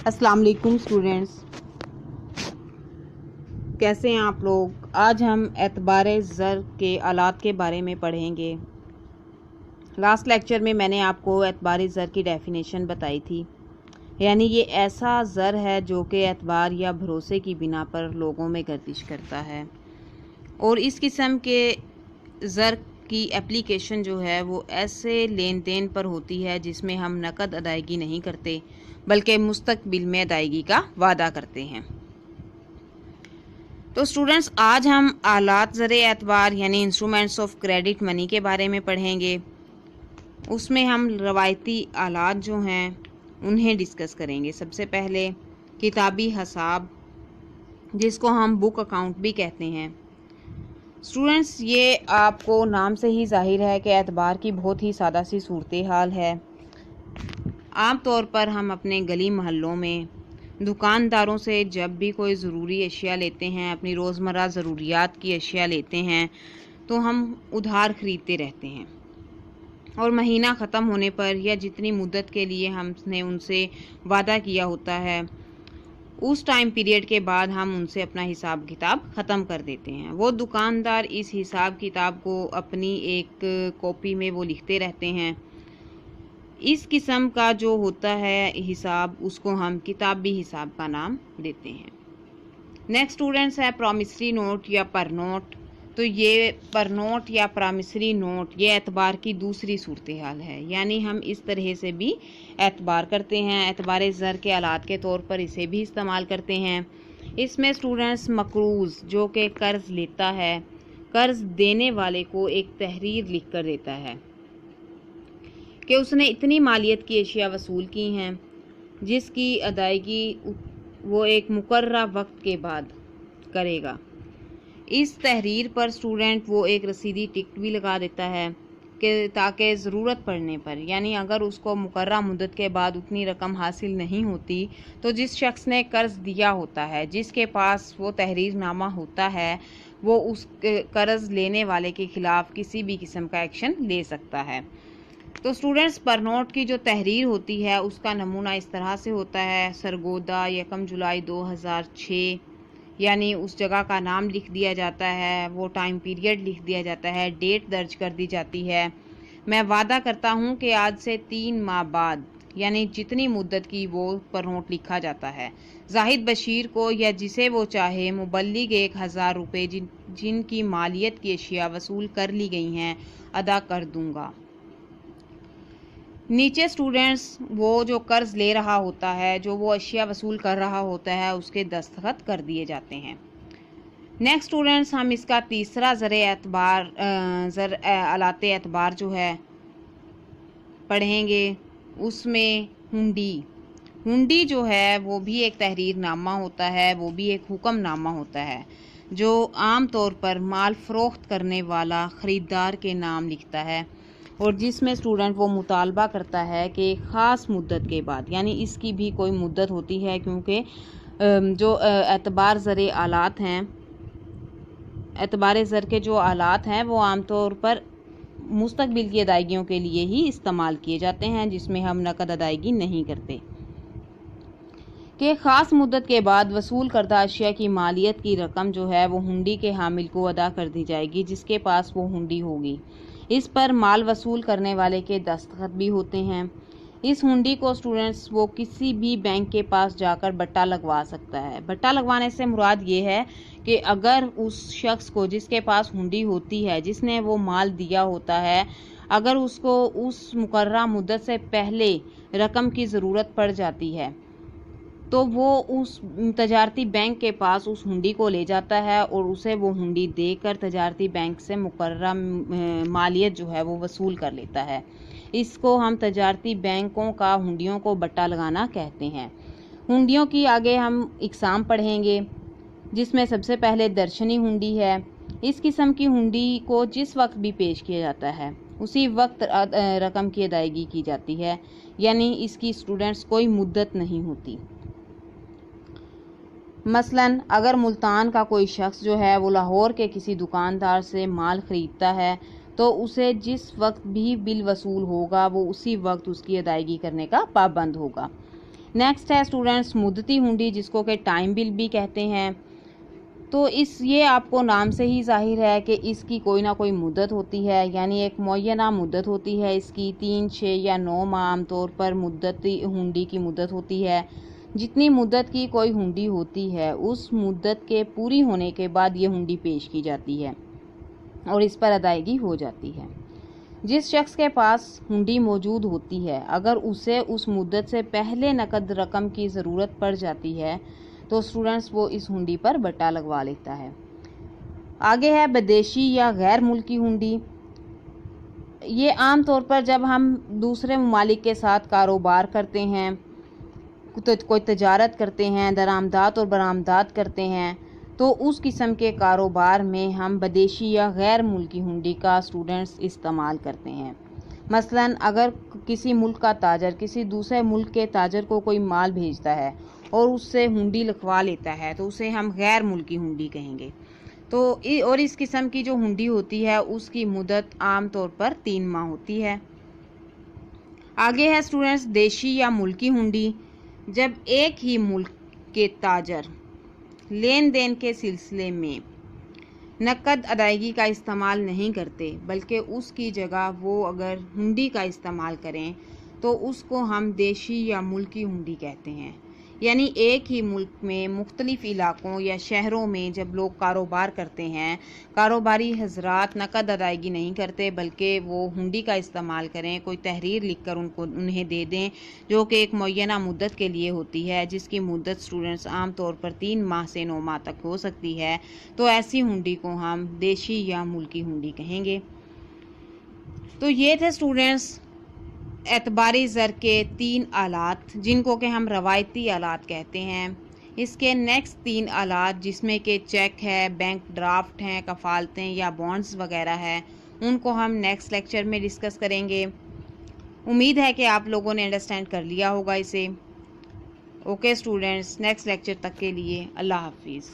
अस्सलाम वालेकुम स्टूडेंट्स, कैसे हैं आप लोग। आज हम एतबार ज़र के आलात के बारे में पढ़ेंगे। लास्ट लेक्चर में मैंने आपको एतबार ज़र की डेफिनेशन बताई थी, यानी ये ऐसा ज़र है जो कि एतबार या भरोसे की बिना पर लोगों में गर्दिश करता है, और इस किस्म के ज़र की एप्लीकेशन जो है वो ऐसे लेन देन पर होती है जिसमें हम नकद अदायगी नहीं करते बल्कि मुस्तकबिल में अदायगी का वादा करते हैं। तो स्टूडेंट्स, आज हम आलात ज़र एतबार यानी इंस्ट्रूमेंट्स ऑफ क्रेडिट मनी के बारे में पढ़ेंगे। उसमें हम रवायती आलात जो हैं उन्हें डिस्कस करेंगे। सबसे पहले किताबी हिसाब, जिसको हम बुक अकाउंट भी कहते हैं। स्टूडेंट्स, ये आपको नाम से ही जाहिर है कि एतबार की बहुत ही सादा सी सूरत हाल है। आम तौर पर हम अपने गली मोहल्लों में दुकानदारों से जब भी कोई ज़रूरी अशिया लेते हैं, अपनी रोज़मर्रा ज़रूरियात की अशिया लेते हैं, तो हम उधार ख़रीदते रहते हैं, और महीना ख़त्म होने पर या जितनी मुद्दत के लिए हमने उनसे वादा किया होता है, उस टाइम पीरियड के बाद हम उनसे अपना हिसाब किताब ख़त्म कर देते हैं। वो दुकानदार इस हिसाब किताब को अपनी एक कॉपी में वो लिखते रहते हैं। इस किस्म का जो होता है हिसाब, उसको हम किताबी हिसाब का नाम देते हैं। नेक्स्ट स्टूडेंट्स है प्रॉमिसरी नोट या पर नोट। तो ये पर नोट या प्रॉमिसरी नोट ये एतबार की दूसरी सूरत हाल है, यानी हम इस तरह से भी एतबार करते हैं। एतबार ज़र के आलात के तौर पर इसे भी इस्तेमाल करते हैं। इसमें स्टूडेंट्स मकरूज़ जो कि कर्ज़ लेता है, कर्ज़ देने वाले को एक तहरीर लिख कर देता है कि उसने इतनी मालियत की अशिया वसूल की हैं जिसकी अदायगी वो एक मुकर्ररा वक्त के बाद करेगा। इस तहरीर पर स्टूडेंट वो एक रसीदी टिकट भी लगा देता है कि ताकि ज़रूरत पड़ने पर, यानी अगर उसको मुकर्ररा मुद्दत के बाद उतनी रकम हासिल नहीं होती, तो जिस शख्स ने कर्ज़ दिया होता है, जिसके पास वो तहरीरनामा होता है, वो उस कर्ज़ लेने वाले के ख़िलाफ़ किसी भी किस्म का एक्शन ले सकता है। तो स्टूडेंट्स, पर नोट की जो तहरीर होती है उसका नमूना इस तरह से होता है। सरगोदा 1 जुलाई 2006, यानी उस जगह का नाम लिख दिया जाता है, वो टाइम पीरियड लिख दिया जाता है, डेट दर्ज कर दी जाती है। मैं वादा करता हूँ कि आज से 3 माह बाद, यानी जितनी मुद्दत की वो पर नोट लिखा जाता है, जाहिद बशीर को या जिसे वो चाहे मुबल्लिग 1000 रुपये जिनकी मालियत की अशिया वसूल कर ली गई हैं अदा कर दूँगा। नीचे स्टूडेंट्स वो जो कर्ज़ ले रहा होता है, जो वो अशिया वसूल कर रहा होता है, उसके दस्तखत कर दिए जाते हैं। नेक्स्ट स्टूडेंट्स, हम इसका तीसरा ज़र आलात एतबार जो है पढ़ेंगे। उसमें हुंडी जो है वो भी एक तहरीरनामा होता है, वो भी एक हुक्मनामा होता है जो आम तौर पर माल फ़रोख्त करने वाला ख़रीदार के नाम लिखता है, और जिसमें स्टूडेंट वो मुतालबा करता है कि ख़ास मुद्दत के बाद, यानी इसकी भी कोई मुद्दत होती है, क्योंकि जो एतबार ज़र आलात हैं, एतबार ज़र के जो आलात हैं वो आम तौर पर मुस्तकबिल की अदायगियों के लिए ही इस्तेमाल किए जाते हैं, जिसमें हम नकद अदायगी नहीं करते। कि ख़ास मुद्दत के बाद वसूल करदा अशिया की मालियत की रकम जो है वो हुंडी के हामिल को अदा कर दी जाएगी, जिसके पास वो हुंडी होगी। इस पर माल वसूल करने वाले के दस्तखत भी होते हैं। इस हुंडी को स्टूडेंट्स वो किसी भी बैंक के पास जाकर बट्टा लगवा सकता है। बट्टा लगवाने से मुराद ये है कि अगर उस शख्स को जिसके पास हुंडी होती है, जिसने वो माल दिया होता है, अगर उसको उस मुकर्ररा मुद्दत से पहले रकम की ज़रूरत पड़ जाती है, तो वो उस तजारती बैंक के पास उस हुंडी को ले जाता है और उसे वो हुंडी देकर तजारती बैंक से मुकर्ररा मालियत जो है वो वसूल कर लेता है। इसको हम तजारती बैंकों का हुंडियों को बट्टा लगाना कहते हैं। हुंडियों की आगे हम इकसाम पढ़ेंगे, जिसमें सबसे पहले दर्शनी हुंडी है। इस किस्म की हुंडी को जिस वक्त भी पेश किया जाता है उसी वक्त रकम की अदायगी की जाती है, यानी इसकी स्टूडेंट्स कोई मुद्दत नहीं होती। मसलन अगर मुल्तान का कोई शख्स जो है वो लाहौर के किसी दुकानदार से माल ख़रीदता है, तो उसे जिस वक्त भी बिल वसूल होगा वो उसी वक्त उसकी अदायगी करने का पाबंद होगा। नेक्स्ट है स्टूडेंट्स मुद्दती हुंडी, जिसको कि टाइम बिल भी कहते हैं। तो ये आपको नाम से ही जाहिर है कि इसकी कोई ना कोई मुद्दत होती है, यानी एक मुअय्यना मुद्दत होती है इसकी, 3, 6 या 9 माह आमतौर पर मुद्दती हुंडी की मुद्दत होती है। जितनी मुद्दत की कोई हुंडी होती है उस मुद्दत के पूरी होने के बाद ये हुंडी पेश की जाती है और इस पर अदायगी हो जाती है। जिस शख्स के पास हुंडी मौजूद होती है, अगर उसे उस मुद्दत से पहले नकद रकम की ज़रूरत पड़ जाती है तो स्टूडेंट्स वो इस हुंडी पर बट्टा लगवा लेता है। आगे है विदेशी या गैर मुल्की हुंडी। ये आम तौर पर जब हम दूसरे ममालिक के साथ कारोबार करते हैं, तो कोई तजारत करते हैं, दरामदात और बरामदात करते हैं, तो उस किस्म के कारोबार में हम विदेशी या गैर मुल्की हुंडी का स्टूडेंट्स इस्तेमाल करते हैं। मसलन अगर किसी मुल्क का ताजर किसी दूसरे मुल्क के ताजर को कोई माल भेजता है और उससे हुंडी लिखवा लेता है तो उसे हम गैर मुल्की हुंडी कहेंगे। तो और इस किस्म की जो हुंडी होती है उसकी मुद्दत आम तौर पर 3 माह होती है। आगे है स्टूडेंट्स देशी या मुल्की हुंडी। जब एक ही मुल्क के ताजर लेन देन के सिलसिले में नकद अदायगी का इस्तेमाल नहीं करते, बल्कि उसकी जगह वो अगर हुंडी का इस्तेमाल करें तो उसको हम देशी या मुल्की हुंडी कहते हैं। यानी एक ही मुल्क में मुख्तलिफ इलाकों या शहरों में जब लोग कारोबार करते हैं, कारोबारी हजरात नकद अदायगी नहीं करते बल्कि वो हुंडी का इस्तेमाल करें, कोई तहरीर लिखकर उन्हें दे दें जो कि एक मुअय्यना मुद्दत के लिए होती है, जिसकी मुद्दत स्टूडेंट्स आम तौर पर 3 माह से 9 माह तक हो सकती है। तो ऐसी हुंडी को हम देशी या मुल्की हुंडी कहेंगे। तो ये थे स्टूडेंट्स एतबारी ज़र के 3 आलात, जिनको कि हम रवायती आलात कहते हैं। इसके नेक्स्ट 3 आलात जिसमें कि चेक है, बैंक ड्राफ्ट हैं, कफ़ालतें या बॉन्ड्स वगैरह है, उनको हम नेक्स्ट लेक्चर में डिस्कस करेंगे। उम्मीद है कि आप लोगों ने अंडरस्टैंड कर लिया होगा इसे। ओके स्टूडेंट्स, नेक्स्ट लेक्चर तक के लिए अल्लाह हाफिज़।